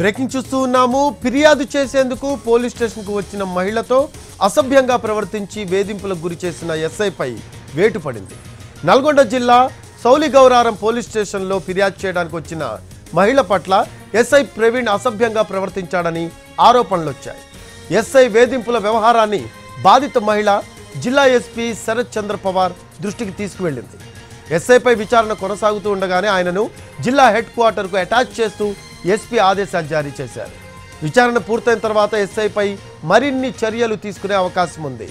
Breaking చూస్తూ ఉన్నాము. ఫిర్యాదు చేసేందుకు పోలీస్ స్టేషన్కు వచ్చిన మహిళతో అసభ్యంగా ప్రవర్తించి వేధింపులకు గురి చేసిన ఎస్ఐపై వేటు పడింది. నల్గొండ జిల్లా సౌలిగౌరారం పోలీస్ స్టేషన్లో ఫిర్యాదు చేయడానికి వచ్చిన మహిళ పట్ల ఎస్ఐ ప్రవీణ్ అసభ్యంగా ప్రవర్తించాడని ఆరోపణలు వచ్చాయి. ఎస్ఐ వేధింపుల వ్యవహారాన్ని బాధిత మహిళ జిల్లా ఎస్పీ శరత్ చంద్ర పవార్ దృష్టికి తీసుకువెళ్లింది. ఎస్ఐపై విచారణ కొనసాగుతూ ఉండగానే ఆయనను జిల్లా హెడ్ క్వార్టర్కు అటాచ్ చేస్తూ ఎస్పీ ఆదేశాలు జారీ చేశారు. విచారణ పూర్తయిన తర్వాత ఎస్ఐపై మరిన్ని చర్యలు తీసుకునే అవకాశం ఉంది.